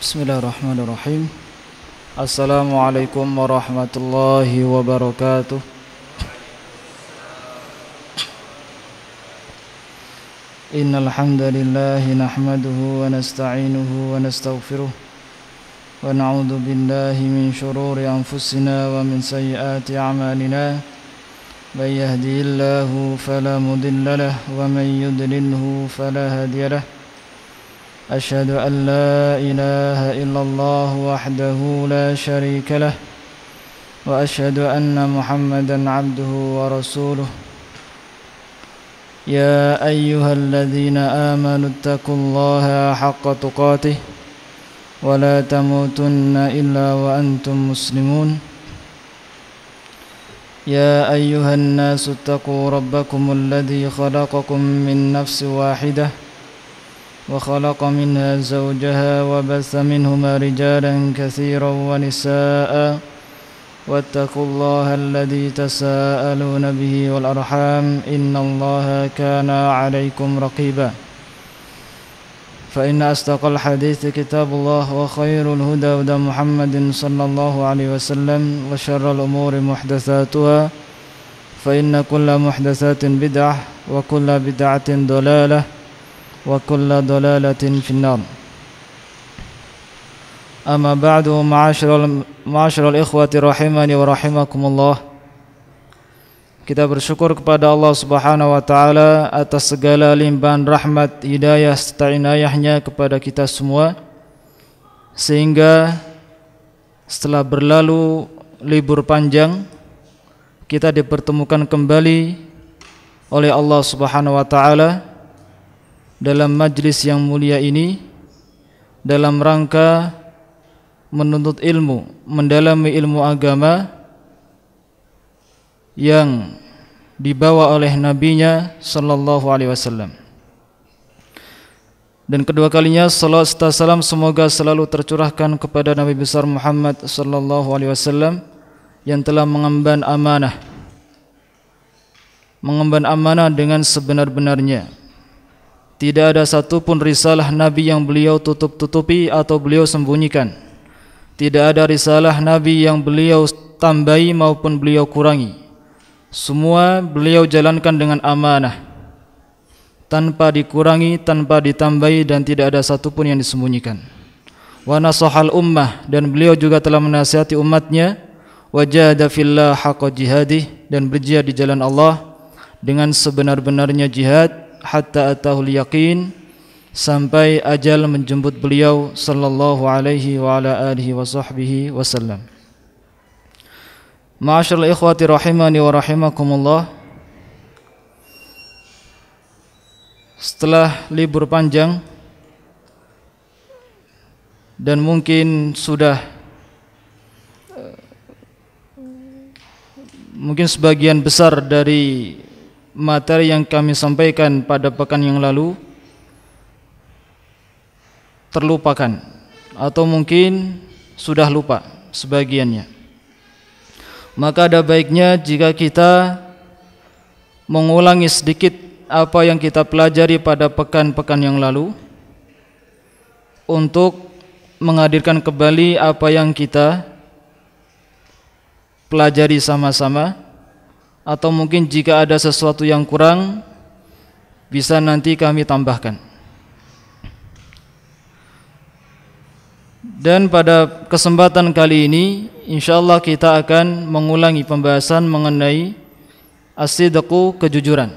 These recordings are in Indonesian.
Bismillahirrahmanirrahim. Assalamualaikum warahmatullahi wabarakatuh. Innal hamdalillahi nahmaduhu wa nasta'inuhu wa nastaghfiruh wa na'udzu billahi min shururi anfusina wa min sayyiati a'malina. May yahdihillahu fala mudilla lahu wa may yudlilhu fala hadiya lahu. أشهد أن لا إله إلا الله وحده لا شريك له وأشهد أن محمدا عبده ورسوله يا أيها الذين آمنوا اتقوا الله حق تقاته ولا تموتن إلا وأنتم مسلمون يا أيها الناس اتقوا ربكم الذي خلقكم من نفس واحدة وخلق منها زوجها وبث منهما رجالا كثيرا ونساء واتقوا الله الذي تساءلون به والأرحام إن الله كان عليكم رقيبا فإن أصدق الحديث كتاب الله وخير الهدى هدى محمد صلى الله عليه وسلم وشر الأمور محدثاتها فإن كل محدثات بدعة وكل بدعة ضلالة wa kullu dhalalatin finnar. Amma ba'du, ma'asyiral ikhwati rahimani wa rahimakumullah. Kita bersyukur kepada Allah Subhanahu wa taala atas segala limpahan rahmat, hidayah serta inayahnya kepada kita semua, sehingga setelah berlalu libur panjang kita dipertemukan kembali oleh Allah Subhanahu wa taala dalam majlis yang mulia ini dalam rangka menuntut ilmu, mendalami ilmu agama yang dibawa oleh nabinya sallallahu alaihi wasallam. Dan kedua kalinya salawat serta salam semoga selalu tercurahkan kepada Nabi besar Muhammad sallallahu alaihi wasallam yang telah mengemban amanah dengan sebenar-benarnya. Tidak ada satupun risalah Nabi yang beliau tutup-tutupi atau beliau sembunyikan. Tidak ada risalah Nabi yang beliau tambahi maupun beliau kurangi. Semua beliau jalankan dengan amanah, tanpa dikurangi, tanpa ditambahi, dan tidak ada satupun yang disembunyikan. Wa nasahal ummah, dan beliau juga telah menasihati umatnya. Wa jahada fillah haqqa jihadih, dan berjihad di jalan Allah dengan sebenar-benarnya jihad, hatta atahul yaqin, sampai ajal menjemput beliau sallallahu alaihi wa ala alihi wa sahbihi wasallam. Ma'asyiral ikhwati rahimani wa rahimakumullah. Setelah libur panjang dan mungkin sebagian besar dari materi yang kami sampaikan pada pekan yang lalu terlupakan atau mungkin sudah lupa sebagiannya. Maka ada baiknya jika kita mengulangi sedikit apa yang kita pelajari pada pekan-pekan yang lalu untuk menghadirkan kembali apa yang kita pelajari sama-sama. Atau mungkin jika ada sesuatu yang kurang bisa nanti kami tambahkan. Dan pada kesempatan kali ini insyaallah kita akan mengulangi pembahasan mengenai as-sidqu, kejujuran.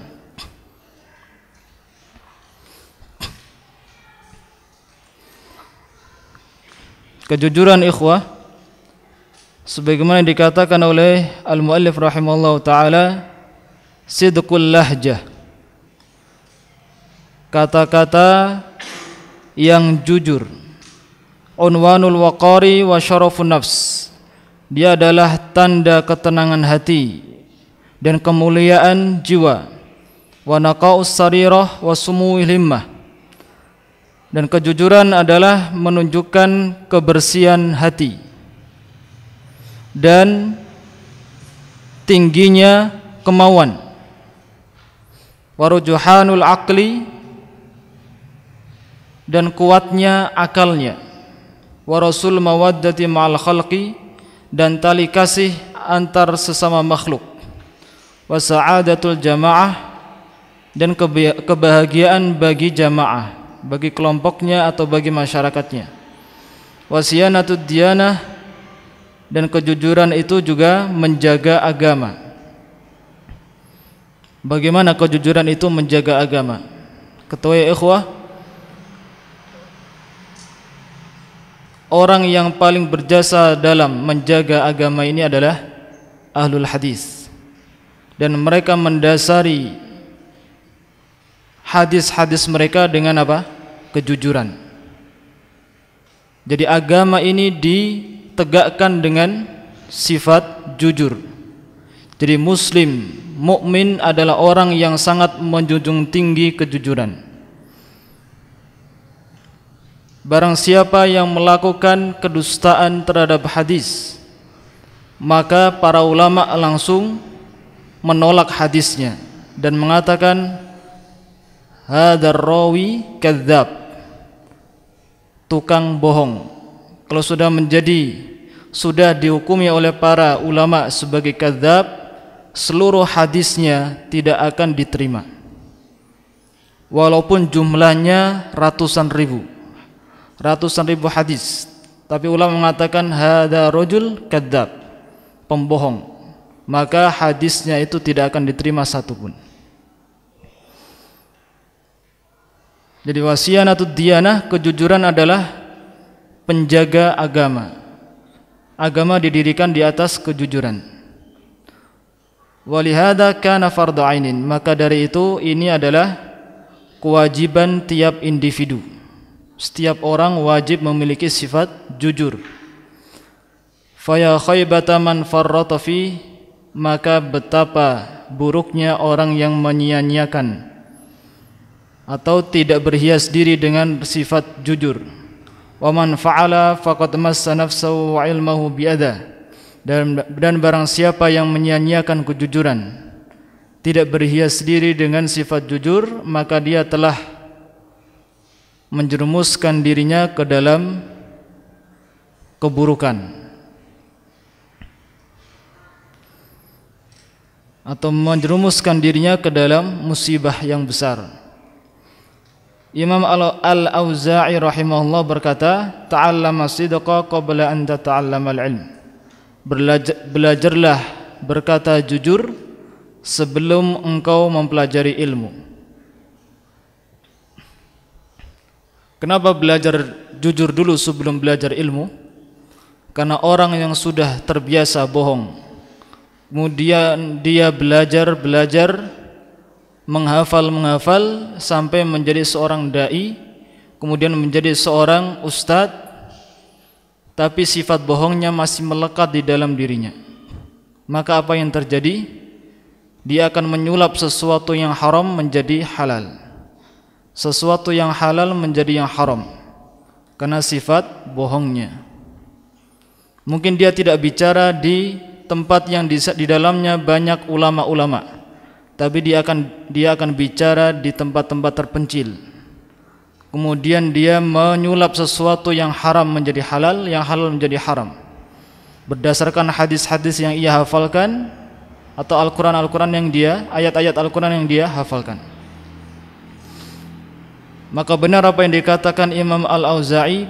Kejujuran ikhwah, sebagaimana dikatakan oleh al-muallif rahimahullah ta'ala, sidqul lahjah, kata-kata yang jujur, unwanul waqari wa syarafun nafs, dia adalah tanda ketenangan hati dan kemuliaan jiwa, wa naqaus sarirah wa sumu'il himmah, dan kejujuran adalah menunjukkan kebersihan hati dan tingginya kemauan, warujuhanul aqli, dan kuatnya akalnya, wa rasul mawaddati ma'al khalqi, dan tali kasih antar sesama makhluk, wa sa'adatul jamaah, dan kebahagiaan bagi jamaah, bagi kelompoknya atau bagi masyarakatnya, wa siyanatud diyanah, dan kejujuran itu juga menjaga agama. Bagaimana kejujuran itu menjaga agama? Ketahui ikhwah, orang yang paling berjasa dalam menjaga agama ini adalah ahlul hadis, dan mereka mendasari hadis-hadis mereka dengan apa? Kejujuran. Jadi agama ini ditegakkan dengan sifat jujur. Jadi muslim, mukmin adalah orang yang sangat menjunjung tinggi kejujuran. Barang siapa yang melakukan kedustaan terhadap hadis, maka para ulama langsung menolak hadisnya dan mengatakan hadzal rawi kadzdzab, tukang bohong. Kalau sudah dihukumi oleh para ulama sebagai kadzdzab, seluruh hadisnya tidak akan diterima, walaupun jumlahnya ratusan ribu hadis. Tapi ulama mengatakan hadzal rajul kadzdzab, pembohong, maka hadisnya itu tidak akan diterima satupun. Jadi wasiyanatud diyanah, kejujuran adalah penjaga agama. Agama didirikan di atas kejujuran. Walihada kana fardhu ainin, maka dari itu ini adalah kewajiban tiap individu. Setiap orang wajib memiliki sifat jujur. Faya khaybata man farrata fi, maka betapa buruknya orang yang menyia-nyiakan atau tidak berhias diri dengan sifat jujur. Wa man fa'ala faqad massa nafsahu wa ilmahu bi'adha, dan barang siapa yang menyia-nyiakan kejujuran, tidak berhias diri dengan sifat jujur, maka dia telah menjerumuskan dirinya ke dalam keburukan atau menjerumuskan dirinya ke dalam musibah yang besar. Imam Al-Auza'i rahimahullah berkata, ta'allama sidqa qabla an tata'allama al-ilm. Belajarlah berkata jujur sebelum engkau mempelajari ilmu. Kenapa belajar jujur dulu sebelum belajar ilmu? Karena orang yang sudah terbiasa bohong, kemudian dia belajar menghafal sampai menjadi seorang dai, kemudian menjadi seorang ustadz, tapi sifat bohongnya masih melekat di dalam dirinya. Maka apa yang terjadi? Dia akan menyulap sesuatu yang haram menjadi halal, sesuatu yang halal menjadi yang haram, karena sifat bohongnya. Mungkin dia tidak bicara di tempat yang di dalamnya banyak ulama-ulama, tapi dia akan bicara di tempat-tempat terpencil. Kemudian dia menyulap sesuatu yang haram menjadi halal, yang halal menjadi haram, berdasarkan hadis-hadis yang ia hafalkan atau Al-Quran yang dia, ayat-ayat Al-Quran yang dia hafalkan. Maka benar apa yang dikatakan Imam Al-Auza'i,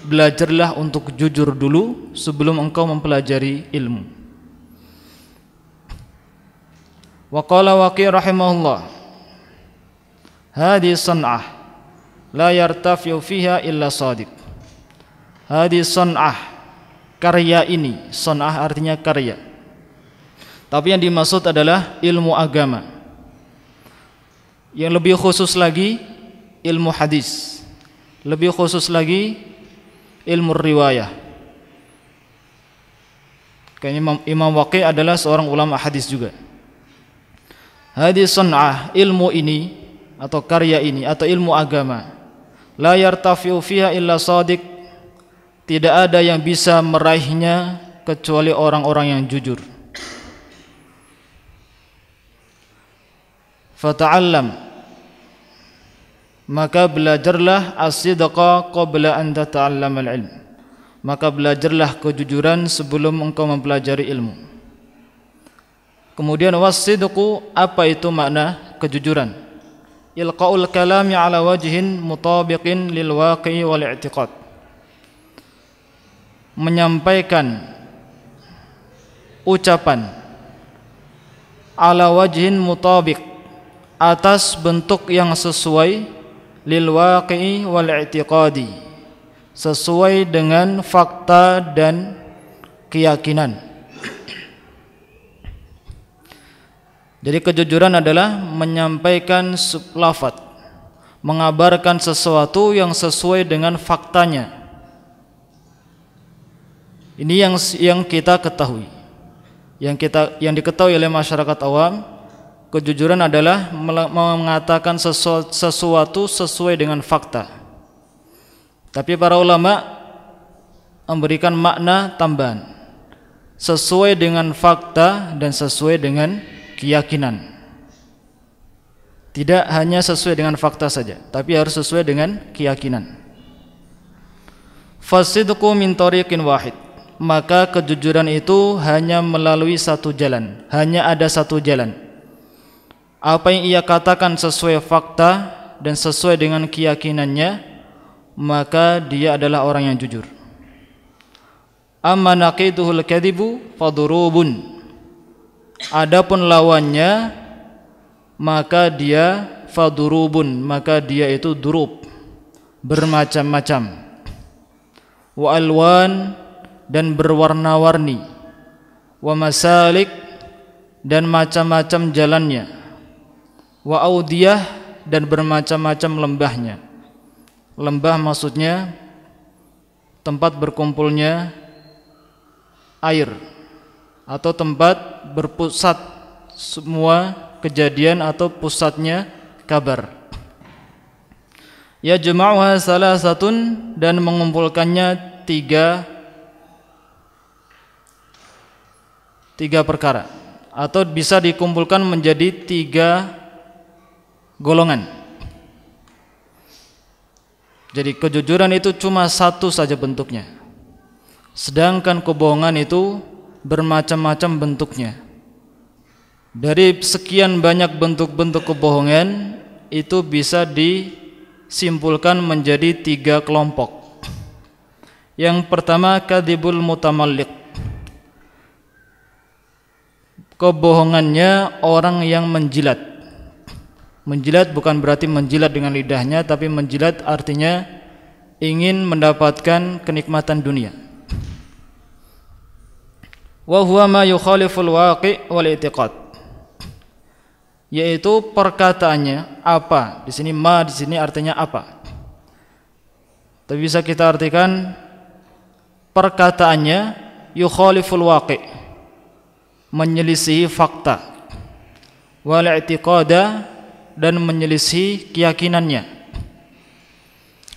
belajarlah untuk jujur dulu sebelum engkau mempelajari ilmu. Wa qala Waqi' rahimahullah, hadhihi san'ah la yartafi'u fiha illa shadiq. Hadhihi san'ah, karya ini, san'ah artinya karya, tapi yang dimaksud adalah ilmu agama. Yang lebih khusus lagi ilmu hadis, lebih khusus lagi ilmu riwayah. Karena Imam Waqi' adalah seorang ulama hadis juga. Hadis sun'ah, ilmu ini atau karya ini atau ilmu agama, la yartafi'u fiha illa shadiq, tidak ada yang bisa meraihnya kecuali orang-orang yang jujur. Fata'allam, maka belajarlah as-sidqa qabla an tata'allama al-ilm. maka belajarlah kejujuran sebelum engkau mempelajari ilmu. Kemudian was-sidqu, apa itu makna kejujuran? Ilqaul kalami ala wajhin mutabiqin lil waqi'i wal i'tiqad. Menyampaikan ucapan ala wajhin mutabiq, atas bentuk yang sesuai, lil waqi'i wal i'tiqadi, sesuai dengan fakta dan keyakinan. Jadi kejujuran adalah menyampaikan lafaz, mengabarkan sesuatu yang sesuai dengan faktanya. Ini yang kita ketahui, yang diketahui oleh masyarakat awam. Kejujuran adalah mengatakan sesuatu sesuai dengan fakta. Tapi para ulama memberikan makna tambahan, sesuai dengan fakta dan sesuai dengan keyakinan. Tidak hanya sesuai dengan fakta saja, tapi harus sesuai dengan keyakinan. Fasidqu min tariqin wahid, maka kejujuran itu hanya melalui satu jalan, hanya ada satu jalan. Apa yang ia katakan sesuai fakta dan sesuai dengan keyakinannya, maka dia adalah orang yang jujur. Amma naqiduhul kadhibu fadurubun, adapun lawannya maka dia fadurubun, maka dia itu durub, bermacam-macam. Wa alwan, dan berwarna-warni. Wa masalik, dan macam-macam jalannya. Wa audiyah, dan bermacam-macam lembahnya. Lembah maksudnya tempat berkumpulnya air, atau tempat berpusat semua kejadian atau pusatnya kabar. Ya jama'uha salasatun, dan mengumpulkannya tiga perkara, atau bisa dikumpulkan menjadi tiga golongan. Jadi kejujuran itu cuma satu saja bentuknya, sedangkan kebohongan itu bermacam-macam bentuknya. Dari sekian banyak bentuk-bentuk kebohongan, itu bisa disimpulkan menjadi tiga kelompok. Yang pertama, kadzibul mutamalliq, kebohongannya orang yang menjilat. Menjilat bukan berarti menjilat dengan lidahnya, tapi menjilat artinya ingin mendapatkan kenikmatan dunia. Wa huwa ma yukhaliful waqi' wal i'tiqad, yaitu perkataannya apa. Di sini ma, di sini artinya apa. Tapi bisa kita artikan perkataannya yukhaliful waqi', menyelisihi fakta, wal i'tiqada, dan menyelisihi keyakinannya.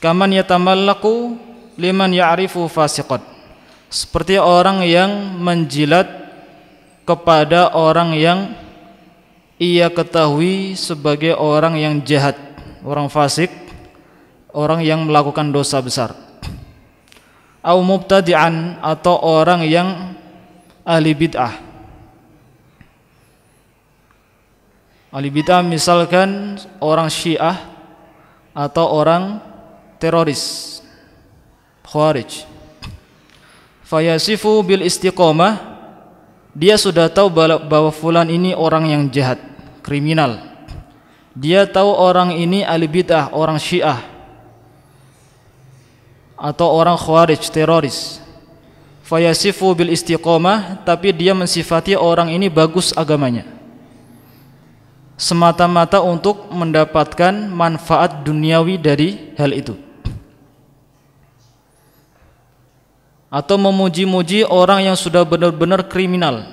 Kaman yatamallaku liman ya'rifu fasiqan, seperti orang yang menjilat kepada orang yang ia ketahui sebagai orang yang jahat, orang fasik, orang yang melakukan dosa besar. Au mubtadi'an, atau orang yang ahli bid'ah. Ahli bid'ah misalkan orang Syiah atau orang teroris Khawarij. Fayasifu bil istiqomah, dia sudah tahu bahwa fulan ini orang yang jahat, kriminal. Dia tahu orang ini ahli bid'ah, orang Syiah atau orang Khawarij, teroris. Fayasifu bil istiqomah, tapi dia mensifati orang ini bagus agamanya, semata-mata untuk mendapatkan manfaat duniawi dari hal itu. Atau memuji-muji orang yang sudah benar-benar kriminal,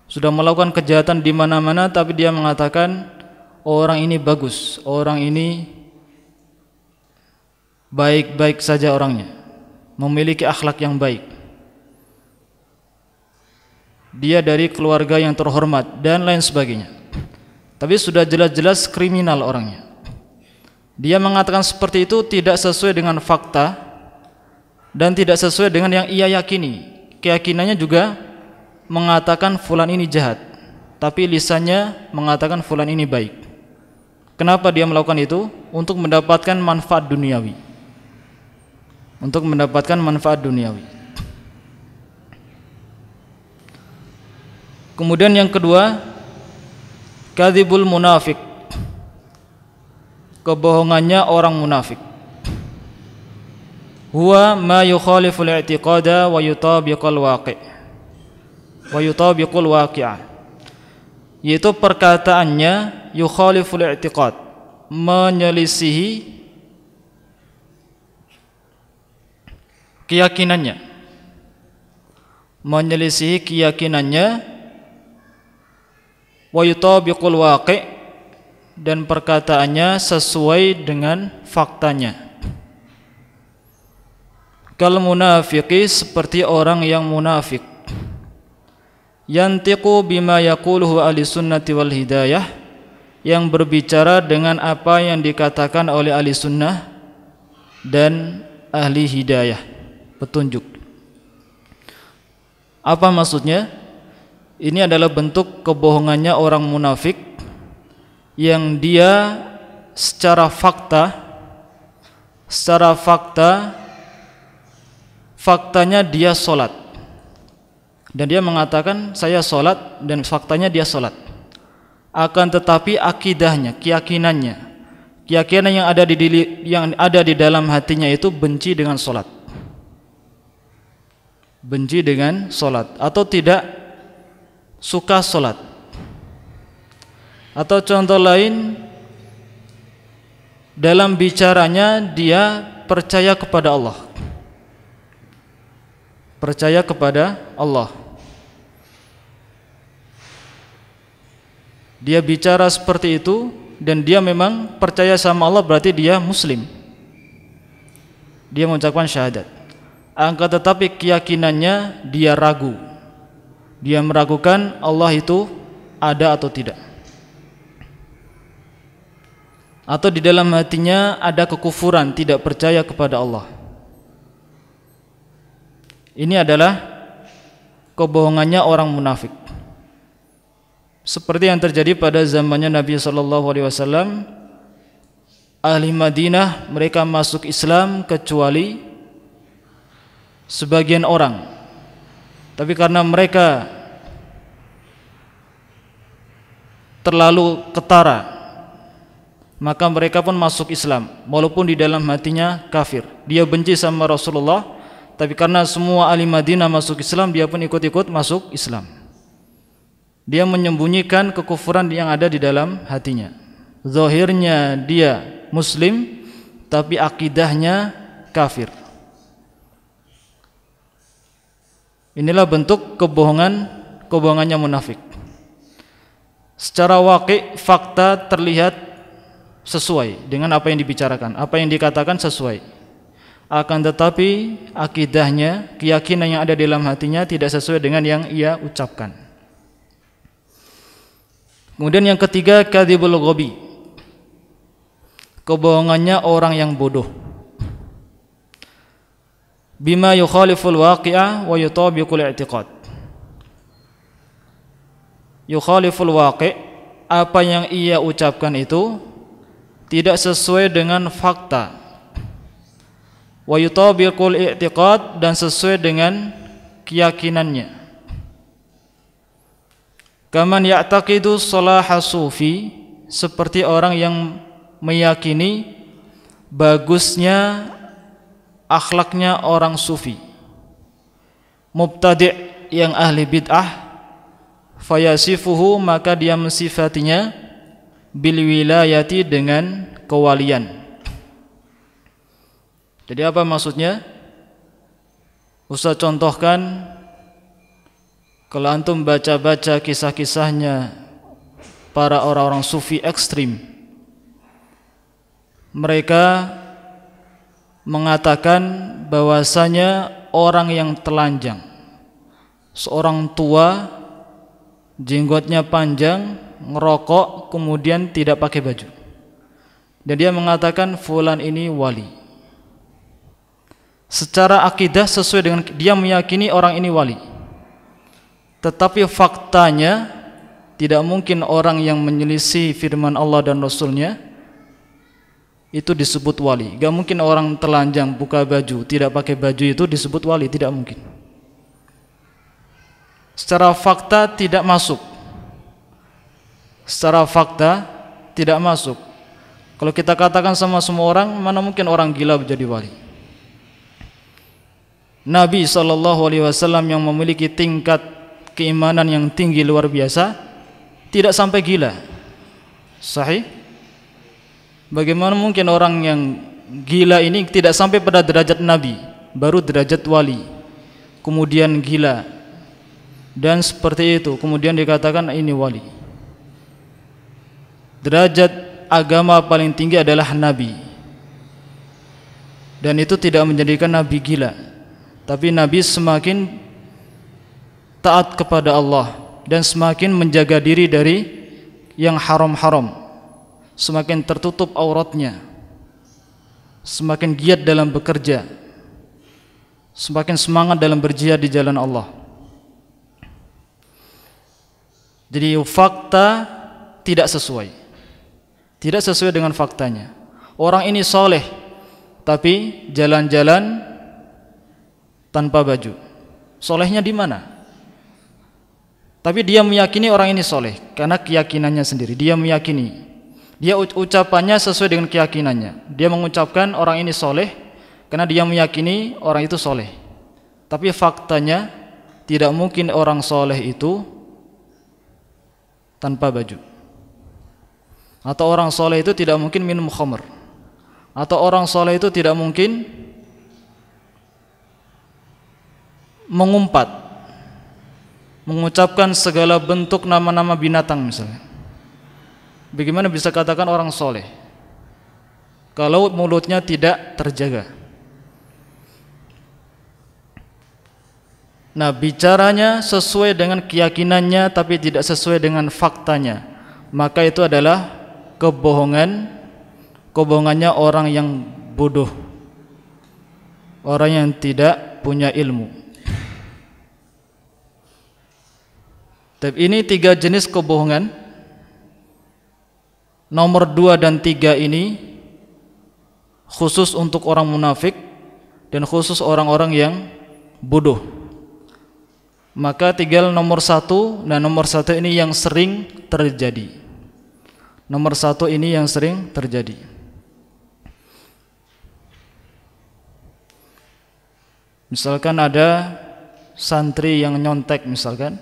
sudah melakukan kejahatan di mana-mana, tapi dia mengatakan orang ini bagus, orang ini baik-baik saja orangnya, memiliki akhlak yang baik, dia dari keluarga yang terhormat, dan lain sebagainya. Tapi sudah jelas-jelas kriminal orangnya. Dia mengatakan seperti itu tidak sesuai dengan fakta, dan tidak sesuai dengan yang ia yakini. Keyakinannya juga mengatakan fulan ini jahat, tapi lisannya mengatakan fulan ini baik. Kenapa dia melakukan itu? Untuk mendapatkan manfaat duniawi. Untuk mendapatkan manfaat duniawi. Kemudian yang kedua, kadzibul munafik. Kebohongannya orang munafik. Huwa ma yukhaliful i'tiqada wa yutabiqul waqi'. Wa yutabiqul waqi'ah. Yaitu perkataannya yukhaliful i'tiqad, menyelisihi keyakinannya. Menyelisihi keyakinannya, wa yutabiqul waqi', dan perkataannya sesuai dengan faktanya. Kal munafiqi, seperti orang yang munafik. Yantiqu bima yaquluhu ahli sunnati wal hidayah, yang berbicara dengan apa yang dikatakan oleh ahli sunnah dan ahli hidayah, petunjuk. Apa maksudnya? Ini adalah bentuk kebohongannya orang munafik yang dia secara faktanya dia sholat, dan dia mengatakan saya sholat, dan faktanya dia sholat. Akan tetapi akidahnya, keyakinan yang ada di dalam hatinya itu benci dengan sholat, benci dengan sholat, atau tidak suka sholat. Atau contoh lain, dalam bicaranya dia percaya kepada Allah. Percaya kepada Allah. Dia bicara seperti itu dan dia memang percaya sama Allah, berarti dia muslim. Dia mengucapkan syahadat. Akan tetapi keyakinannya dia ragu. Dia meragukan Allah itu ada atau tidak. Atau di dalam hatinya ada kekufuran, tidak percaya kepada Allah. Ini adalah kebohongannya orang munafik. Seperti yang terjadi pada zamannya Nabi SAW, ahli Madinah mereka masuk Islam kecuali sebagian orang. Tapi karena mereka terlalu ketara, maka mereka pun masuk Islam walaupun di dalam hatinya kafir. Dia benci sama Rasulullah, tapi karena semua ahli Madinah masuk Islam, dia pun ikut-ikut masuk Islam. Dia menyembunyikan kekufuran yang ada di dalam hatinya. Zahirnya dia muslim, tapi akidahnya kafir. Inilah bentuk kebohongannya munafik. Secara waqi', fakta terlihat sesuai dengan apa yang dibicarakan, apa yang dikatakan sesuai. Akan tetapi akidahnya, keyakinan yang ada di dalam hatinya tidak sesuai dengan yang ia ucapkan. Kemudian yang ketiga, kadzibul ghabi. Kebohongannya orang yang bodoh. Bima yukhaliful waqi'ah wa yutabiqul i'tiqad. Yukhaliful waqi', apa yang ia ucapkan itu tidak sesuai dengan fakta. Wa yutabiqul i'tiqad, dan sesuai dengan keyakinannya. Kaman ya'taqidu salaha sufi, seperti orang yang meyakini bagusnya akhlaknya orang sufi. Mubtadi' yang ahli bid'ah, fayasifuhu, maka dia mensifatinya bil wilayati, dengan kewalian. Jadi apa maksudnya? Ustaz contohkan, kalau antum baca-baca kisah-kisahnya para orang-orang sufi ekstrim, mereka mengatakan bahwasanya orang yang telanjang, seorang tua, jenggotnya panjang, ngerokok, kemudian tidak pakai baju, dan dia mengatakan fulan ini wali. Secara akidah sesuai dengan dia meyakini orang ini wali. Tetapi faktanya tidak mungkin orang yang menyelisih firman Allah dan Rasulnya itu disebut wali. Gak mungkin orang telanjang buka baju tidak pakai baju itu disebut wali, tidak mungkin. Secara fakta tidak masuk. Secara fakta tidak masuk. Kalau kita katakan sama semua orang, mana mungkin orang gila menjadi wali. Nabi SAW yang memiliki tingkat keimanan yang tinggi luar biasa tidak sampai gila. Sahih? Bagaimana mungkin orang yang gila ini tidak sampai pada derajat Nabi, baru derajat wali, kemudian gila, dan seperti itu kemudian dikatakan ini wali. Derajat agama paling tinggi adalah Nabi, dan itu tidak menjadikan Nabi gila. Tapi Nabi semakin taat kepada Allah dan semakin menjaga diri dari yang haram-haram, semakin tertutup auratnya, semakin giat dalam bekerja, semakin semangat dalam berjihad di jalan Allah. Jadi fakta tidak sesuai dengan faktanya. Orang ini soleh tapi jalan-jalan tanpa baju. Solehnya di mana? Tapi dia meyakini orang ini soleh karena keyakinannya sendiri. Dia meyakini, dia ucapannya sesuai dengan keyakinannya. Dia mengucapkan orang ini soleh karena dia meyakini orang itu soleh. Tapi faktanya tidak mungkin orang soleh itu tanpa baju. Atau orang soleh itu tidak mungkin minum khamr. Atau orang soleh itu tidak mungkin mengumpat, mengucapkan segala bentuk nama-nama binatang misalnya. Bagaimana bisa katakan orang soleh kalau mulutnya tidak terjaga? Nah, bicaranya sesuai dengan keyakinannya tapi tidak sesuai dengan faktanya, maka itu adalah kebohongannya orang yang bodoh, orang yang tidak punya ilmu. Tapi ini 3 jenis kebohongan. Nomor 2 dan 3 ini khusus untuk orang munafik dan khusus orang-orang yang bodoh. Maka tinggal nomor 1. Nah, nomor 1 ini yang sering terjadi. Nomor 1 ini yang sering terjadi. Misalkan ada santri yang nyontek misalkan.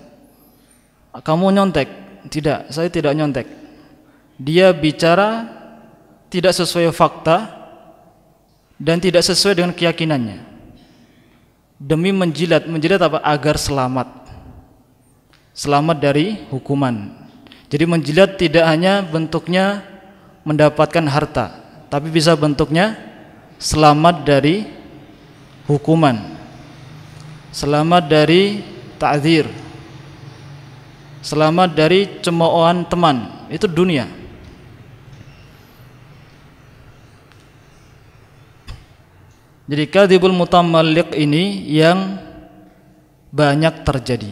Kamu nyontek? Tidak, saya tidak nyontek. Dia bicara tidak sesuai fakta dan tidak sesuai dengan keyakinannya. Demi menjilat apa? Agar selamat dari hukuman. Jadi menjilat tidak hanya bentuknya mendapatkan harta, tapi bisa bentuknya selamat dari hukuman, selamat dari ta'dzir, selamat dari cemoohan teman. Itu dunia. Jadi kadzibul mutamalliq ini yang banyak terjadi.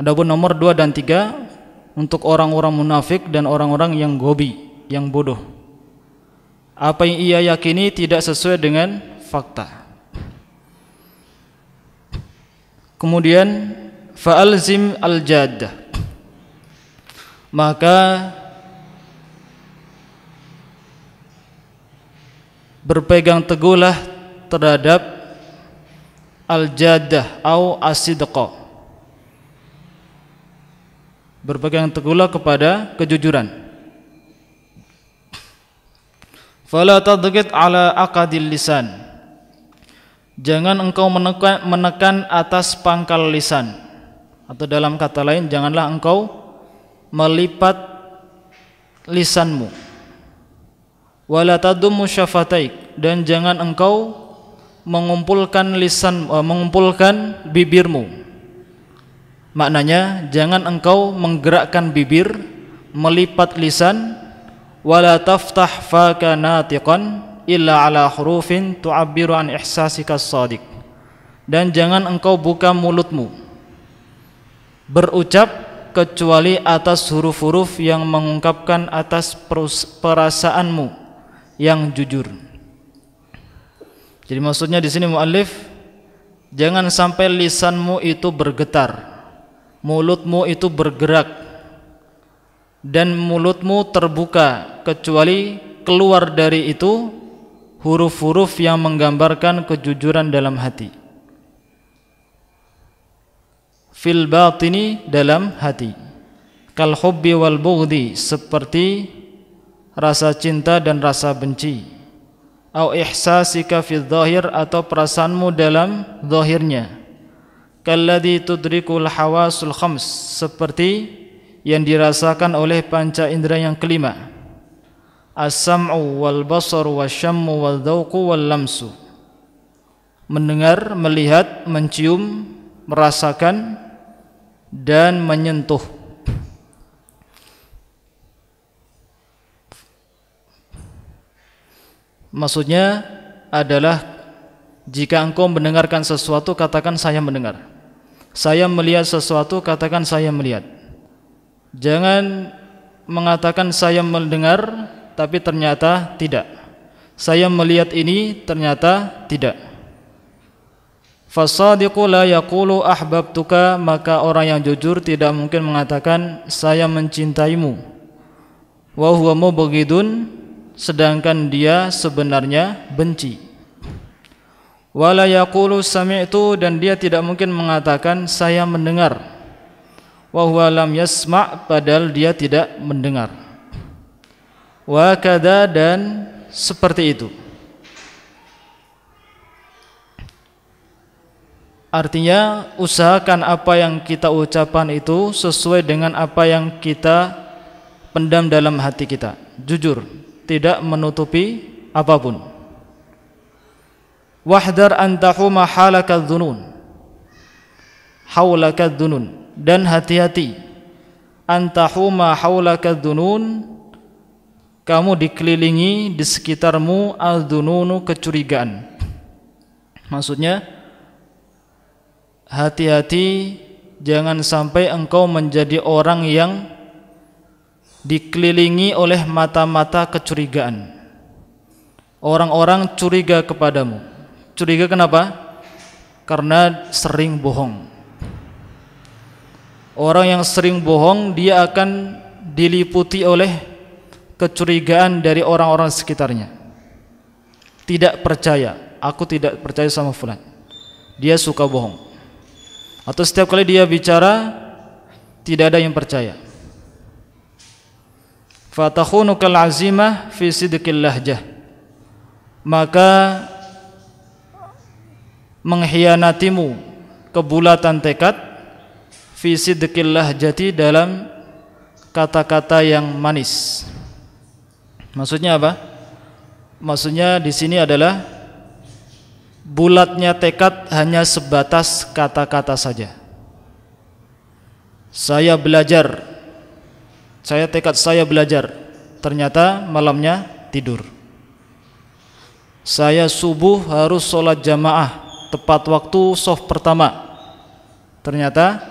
Adapun nomor 2 dan 3 untuk orang-orang munafik dan orang-orang yang gobi, yang bodoh. Apa yang ia yakini tidak sesuai dengan fakta. Kemudian fa'alzim al-jaddah, maka berpegang teguhlah terhadap al-jaddah atau as-sidqa, berpegang teguhlah kepada kejujuran. Fala tadghit ala aqadil lisan, jangan engkau menekan atas pangkal lisan, atau dalam kata lain janganlah engkau melipat lisanmu. Wala tadummu syafataik, dan jangan engkau mengumpulkan mengumpulkan bibirmu. Maknanya jangan engkau menggerakkan bibir, melipat lisan. Wala taftah faka natiqan, illa ala hurufin tu'abbiru an ihsasika as-shadiq. Dan jangan engkau buka mulutmu berucap kecuali atas huruf-huruf yang mengungkapkan atas perasaanmu yang jujur. Jadi maksudnya di sini muallif, jangan sampai lisanmu itu bergetar, mulutmu itu bergerak, dan mulutmu terbuka kecuali keluar dari itu huruf-huruf yang menggambarkan kejujuran dalam hati. Fil batini, dalam hati. Kal hubbi wal bughdi, seperti rasa cinta dan rasa benci. Au ihsasika fi dhahir, atau perasaanmu dalam zahirnya. Kalladzi tudrikul hawasul khams, seperti yang dirasakan oleh panca indera yang kelima. As-sam'u wal basaru wasyammu wal dzauqu wal lamsu, mendengar, melihat, mencium, merasakan, dan menyentuh. Maksudnya adalah jika engkau mendengarkan sesuatu, katakan saya mendengar. Saya melihat sesuatu, katakan saya melihat. Jangan mengatakan saya mendengar tapi ternyata tidak. Saya melihat ini, ternyata tidak. Fasadiqu la yaqulu ahbabtuka, maka orang yang jujur tidak mungkin mengatakan saya mencintaimu. Wa huwa mubghidun, sedangkan dia sebenarnya benci. Wala yaqulu sami'tu, dan dia tidak mungkin mengatakan saya mendengar. Wa huwa lam yasma', padahal dia tidak mendengar. Wa kada, dan seperti itu. Artinya usahakan apa yang kita ucapkan itu sesuai dengan apa yang kita pendam dalam hati kita. Jujur, tidak menutupi apapun. Wahdar an tahuma halaka dzunun, haulaka dzunun, dan hati-hati an tahuma haulaka dzunun, kamu dikelilingi di sekitarmu al-dzununu, kecurigaan. Maksudnya hati-hati jangan sampai engkau menjadi orang yang dikelilingi oleh mata-mata kecurigaan. Orang-orang curiga kepadamu. Curiga kenapa? Karena sering bohong. Orang yang sering bohong, dia akan diliputi oleh kecurigaan dari orang-orang sekitarnya. Tidak percaya, aku tidak percaya sama fulan, dia suka bohong. Atau setiap kali dia bicara tidak ada yang percaya. Fatakhunu kal azimah fi sidqil lahjah, maka mengkhianatimu kebulatan tekad fi sidqil lahjati, dalam kata-kata yang manis. Maksudnya apa? Maksudnya di sini adalah bulatnya tekad hanya sebatas kata-kata saja. Saya belajar, saya tekad saya belajar, ternyata malamnya tidur. Saya subuh harus sholat jamaah tepat waktu shaf pertama, ternyata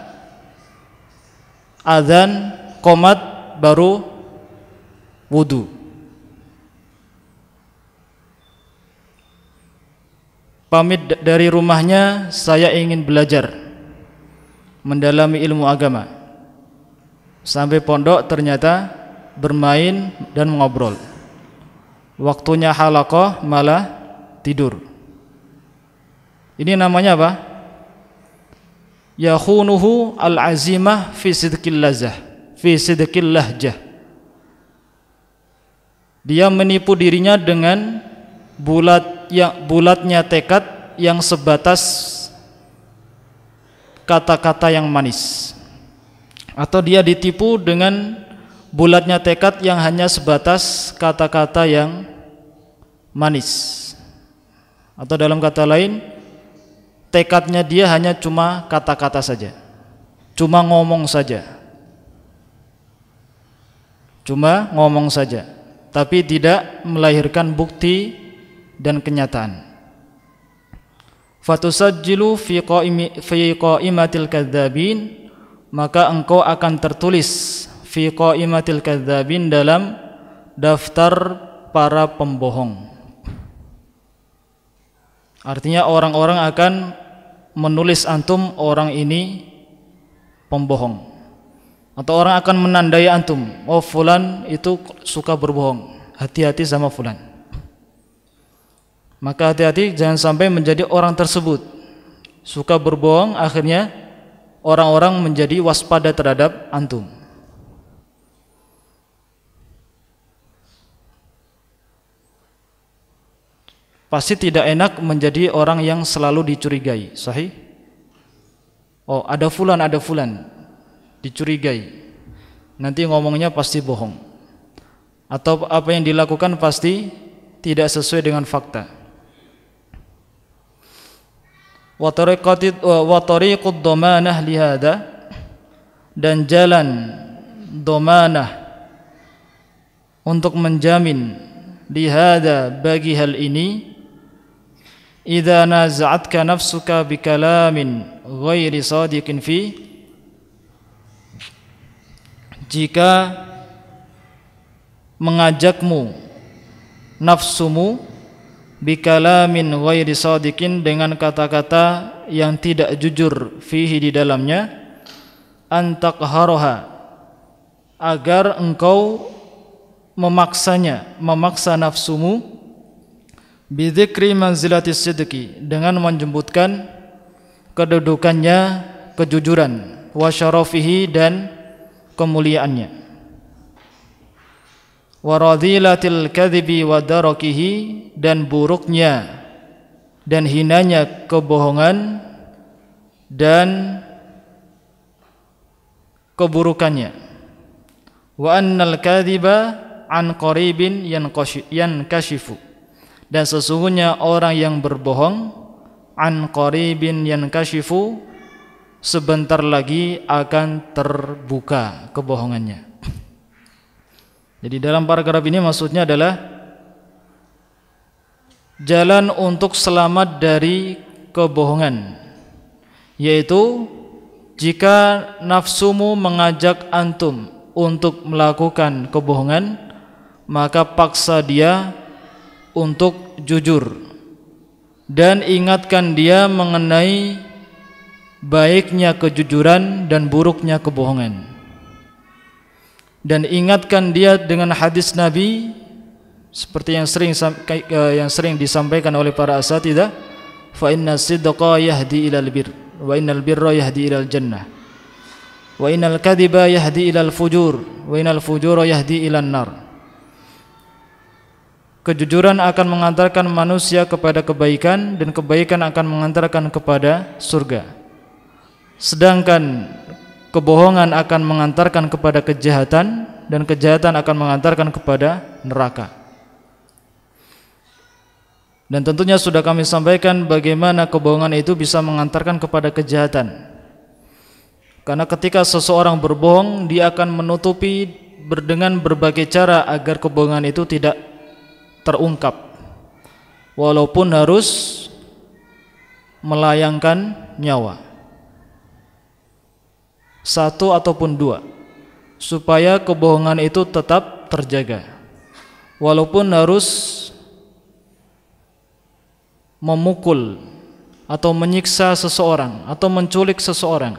azan qomat baru wudu. Pamit dari rumahnya, saya ingin belajar mendalami ilmu agama. Sampai pondok ternyata bermain dan ngobrol. Waktunya halaqah malah tidur. Ini namanya apa? Yakhunuhu al-azimah fi sidqil lazah, fi sidqil lahjah. Dia menipu dirinya dengan bulatnya tekad yang sebatas kata-kata yang manis, atau dia ditipu dengan bulatnya tekad yang hanya sebatas kata-kata yang manis, atau dalam kata lain tekadnya dia hanya cuma kata-kata saja, cuma ngomong saja, tapi tidak melahirkan bukti dan kenyataan. Fatusajjilu fi qaimatil kadzabin, maka engkau akan tertulis fi qaimatil kadzabin, dalam daftar para pembohong. Artinya orang-orang akan menulis antum orang ini pembohong, atau orang akan menandai antum, oh fulan itu suka berbohong, hati-hati sama fulan. Maka hati-hati jangan sampai menjadi orang tersebut suka berbohong, akhirnya orang-orang menjadi waspada terhadap antum. Pasti tidak enak menjadi orang yang selalu dicurigai. Sahih? Oh, ada fulan, dicurigai. Nanti ngomongnya pasti bohong. Atau apa yang dilakukan pasti tidak sesuai dengan fakta. Wa tariqud dhamanah lihada, dan jalan dhamanah untuk menjamin lihada, bagi hal ini, idza naza'atka nafsuka bikalamin ghairi sadiqin fi, jika mengajakmu nafsumu bikalamin ghairi sadiqin, dengan kata-kata yang tidak jujur, fihi, di dalamnya, antaqharoha, agar engkau memaksa nafsumu, bidzikri manzilatis sidqi, dengan menyebutkan kedudukannya kejujuran, wa syarafihi, dan kemuliaannya, wa radhilatil kadhibi wa darakihi, dan buruknya dan hinanya kebohongan dan keburukannya, wa annal kadhiba an qaribin yankashifu, dan sesungguhnya orang yang berbohong, an qaribin yankashifu, sebentar lagi akan terbuka kebohongannya. Jadi dalam paragraf ini maksudnya adalah jalan untuk selamat dari kebohongan, yaitu jika nafsumu mengajak antum untuk melakukan kebohongan, maka paksa dia untuk jujur dan ingatkan dia mengenai baiknya kejujuran dan buruknya kebohongan, dan ingatkan dia dengan hadis Nabi seperti yang sering disampaikan oleh para asatidzah, fa inna sidqa yahdi ilal bir wa innal birra yahdi ilal jannah wa innal kadhiba yahdi ilal fujur wa innal fujura yahdi ilan nar. Kejujuran akan mengantarkan manusia kepada kebaikan, dan kebaikan akan mengantarkan kepada surga. Sedangkan kebohongan akan mengantarkan kepada kejahatan, dan kejahatan akan mengantarkan kepada neraka. Dan tentunya sudah kami sampaikan bagaimana kebohongan itu bisa mengantarkan kepada kejahatan. Karena ketika seseorang berbohong, dia akan menutupi dengan berbagai cara agar kebohongan itu tidak terungkap, walaupun harus melayangkan nyawa, satu ataupun dua, supaya kebohongan itu tetap terjaga, walaupun harus memukul atau menyiksa seseorang atau menculik seseorang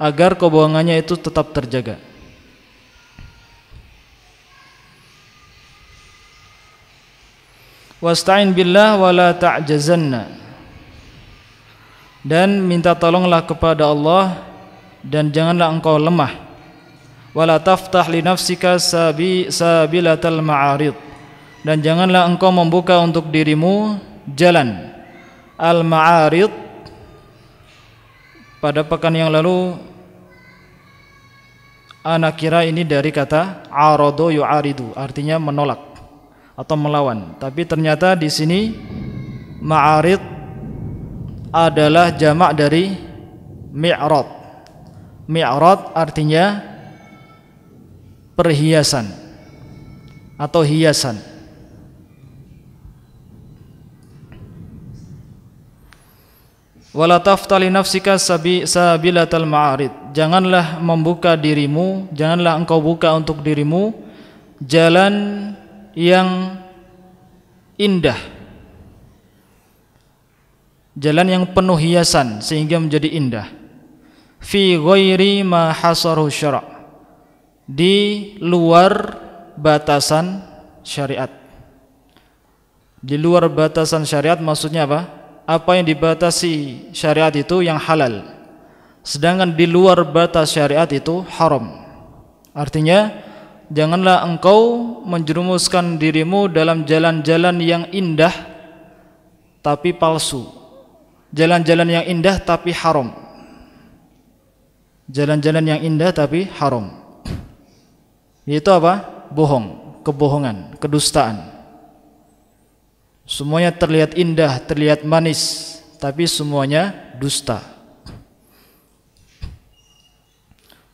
agar kebohongannya itu tetap terjaga. Wasta'in billah wa la ta'jazanna, dan minta tolonglah kepada Allah dan janganlah engkau lemah. Wa la taftah li nafsika sabilatal ma'arid, dan janganlah engkau membuka untuk dirimu jalan al-ma'arid. Pada pekan yang lalu anak kira ini dari kata arado yu'aridu, artinya menolak atau melawan, tapi ternyata di sini ma'arid adalah jamak dari mi'rad. Mi'rad artinya perhiasan atau hiasan. Wala taftali nafsika sabilatal ma'arid. Janganlah membuka dirimu, janganlah engkau buka untuk dirimu jalan yang indah, jalan yang penuh hiasan sehingga menjadi indah. Fi ghairi ma hasaru syara', di luar batasan syariat. Di luar batasan syariat maksudnya apa? Apa yang dibatasi syariat itu yang halal, sedangkan di luar batas syariat itu haram. Artinya janganlah engkau menjerumuskan dirimu dalam jalan-jalan yang indah tapi palsu, jalan-jalan yang indah tapi haram, jalan-jalan yang indah tapi haram. Itu apa? Bohong, kebohongan, kedustaan. Semuanya terlihat indah, terlihat manis, tapi semuanya dusta.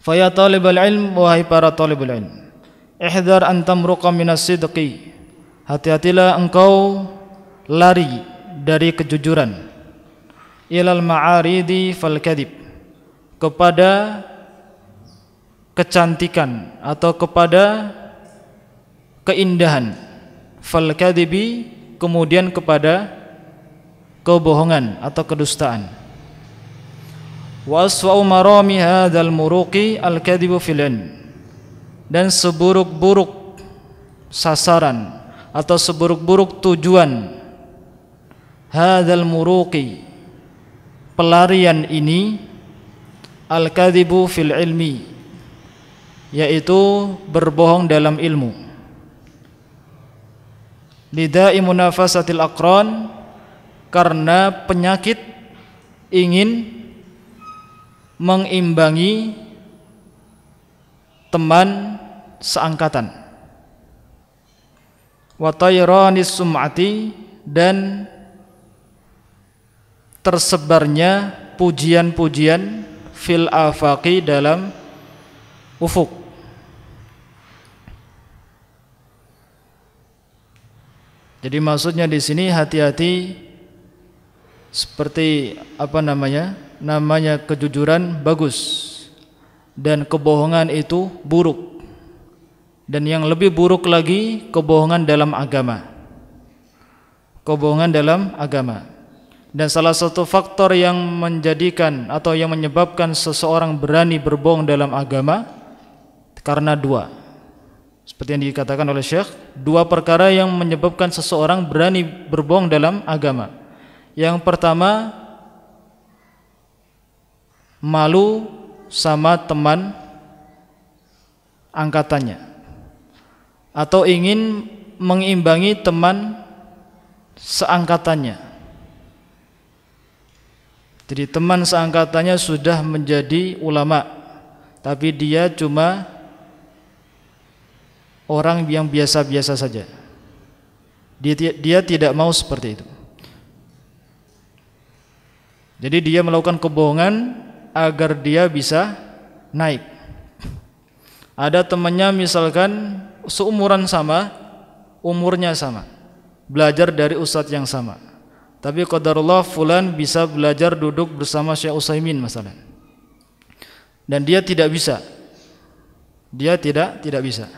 Fa ya talibal ilm, wahai para talibul ilm, ihdar an tamruqa minas sidqi, hati-hatilah engkau lari dari kejujuran, ilal ma'aridi fal kadhib, kepada kecantikan atau kepada keindahan, fal kadhibi, kemudian kepada kebohongan atau kedustaan. Wa aswa'u marami hadzal muruqi al-kadhibu fil ilm, dan seburuk-buruk sasaran atau seburuk-buruk tujuan hadzal muruqi, pelarian ini, al-kadhibu fil ilmi, yaitu berbohong dalam ilmu. Lidai munafasatil aqran, karena penyakit ingin mengimbangi teman seangkatan. Wa tayranis sum'ati, dan tersebarnya pujian-pujian fil afaqi, dalam ufuk. Jadi maksudnya di sini hati-hati, seperti apa namanya? Namanya kejujuran bagus dan kebohongan itu buruk. Dan yang lebih buruk lagi, kebohongan dalam agama. Kebohongan dalam agama. Dan salah satu faktor yang menjadikan atau yang menyebabkan seseorang berani berbohong dalam agama karena dua. Seperti yang dikatakan oleh Syekh, dua perkara yang menyebabkan seseorang berani berbohong dalam agama. Yang pertama, malu sama teman angkatannya, atau ingin mengimbangi teman seangkatannya. Jadi teman seangkatannya sudah menjadi ulama, tapi dia cuma orang yang biasa-biasa saja. Dia tidak mau seperti itu. Jadi dia melakukan kebohongan agar dia bisa naik. Ada temannya misalkan seumuran sama, umurnya sama, belajar dari ustadz yang sama, tapi qadarullah fulan bisa belajar duduk bersama Syekh Utsaimin masalah, dan dia tidak bisa. Dia tidak bisa.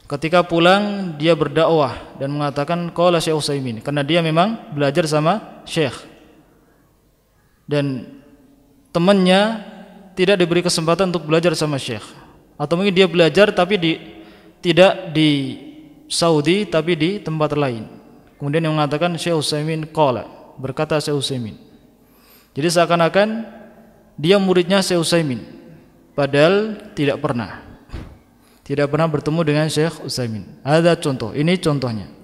Ketika pulang dia berdakwah dan mengatakan qala Syekh Utsaimin, karena dia memang belajar sama Syekh. Dan temannya tidak diberi kesempatan untuk belajar sama Syekh. Atau mungkin dia belajar tapi tidak di Saudi tapi di tempat lain. Kemudian yang mengatakan Syekh Utsaimin qala, berkata Syekh Utsaimin. Jadi seakan-akan dia muridnya Syekh Utsaimin, padahal tidak pernah bertemu dengan Syekh Utsaimin. Ada contoh, ini contohnya.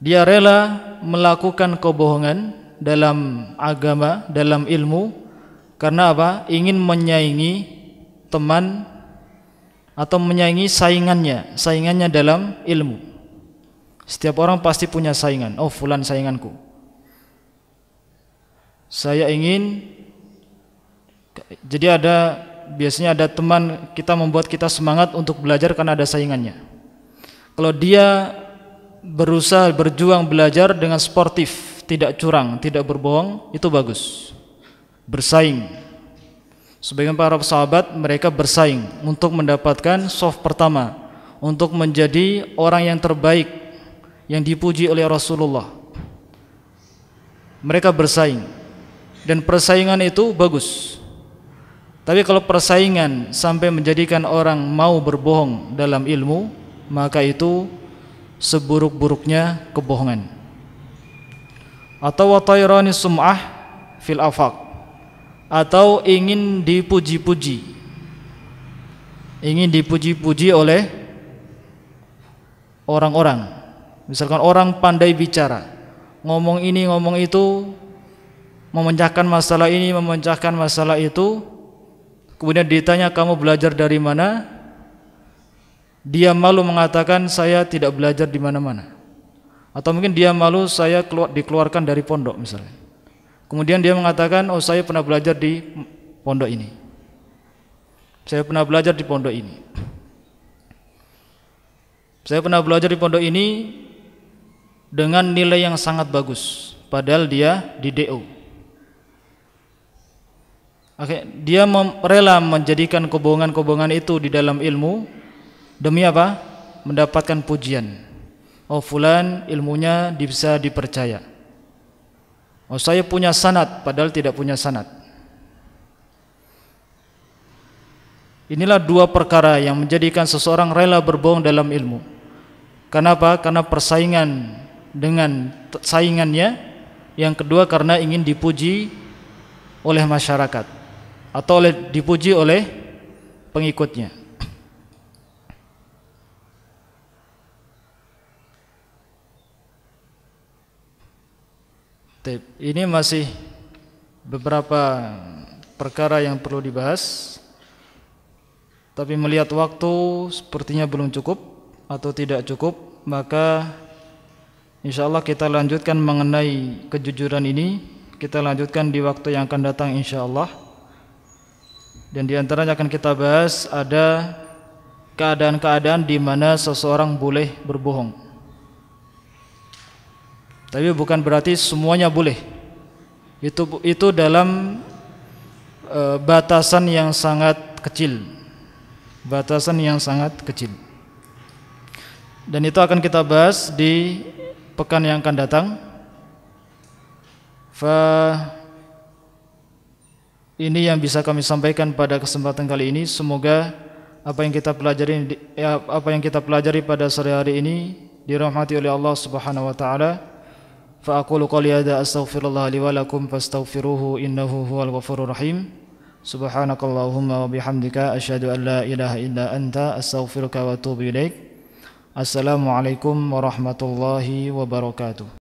Dia rela melakukan kebohongan dalam agama, dalam ilmu, karena apa? Ingin menyaingi teman atau menyaingi saingannya dalam ilmu. Setiap orang pasti punya saingan. Oh, fulan sainganku. Saya ingin, jadi biasanya ada teman kita membuat kita semangat untuk belajar karena ada saingannya. Kalau dia berusaha berjuang belajar dengan sportif, tidak curang, tidak berbohong, itu bagus. Bersaing. Sebagian para sahabat mereka bersaing untuk mendapatkan shaf pertama, untuk menjadi orang yang terbaik yang dipuji oleh Rasulullah. Mereka bersaing dan persaingan itu bagus. Tapi kalau persaingan sampai menjadikan orang mau berbohong dalam ilmu, maka itu seburuk-buruknya kebohongan. Atau watayrani sum'ah fil afaq, atau ingin dipuji-puji, ingin dipuji-puji oleh orang-orang. Misalkan orang pandai bicara, ngomong ini ngomong itu, memecahkan masalah ini memecahkan masalah itu, kemudian ditanya kamu belajar dari mana, dia malu mengatakan saya tidak belajar di mana-mana. Atau mungkin dia malu saya dikeluarkan dari pondok misalnya. Kemudian dia mengatakan oh saya pernah belajar di pondok ini, saya pernah belajar di pondok ini, saya pernah belajar di pondok ini dengan nilai yang sangat bagus, padahal dia di DO. Oke, dia rela menjadikan kebohongan-kebohongan itu di dalam ilmu demi apa? Mendapatkan pujian. Oh fulan ilmunya bisa dipercaya. Oh saya punya sanad, padahal tidak punya sanad. Inilah dua perkara yang menjadikan seseorang rela berbohong dalam ilmu. Kenapa? Karena persaingan dengan saingannya. Yang kedua karena ingin dipuji oleh masyarakat atau dipuji oleh pengikutnya. Ini masih beberapa perkara yang perlu dibahas, tapi melihat waktu sepertinya belum cukup atau tidak cukup, maka insyaallah kita lanjutkan mengenai kejujuran ini. Kita lanjutkan di waktu yang akan datang insyaallah. Dan di antaranya akan kita bahas ada keadaan-keadaan di mana seseorang boleh berbohong. Tapi bukan berarti semuanya boleh. Itu dalam batasan yang sangat kecil. Batasan yang sangat kecil. Dan itu akan kita bahas di pekan yang akan datang. Ini yang bisa kami sampaikan pada kesempatan kali ini. Semoga apa yang kita pelajari pada sore hari ini dirahmati oleh Allah Subhanahu wa taala. Fa aqulu qali hadza astaghfirullah li wa lakum fastaghfiruhu innahu huwal ghafurur rahim. Subhanakallahumma wa bihamdika asyhadu an la ilaha illa anta astaghfiruka wa atubu ilaik. Assalamualaikum warahmatullahi wabarakatuh.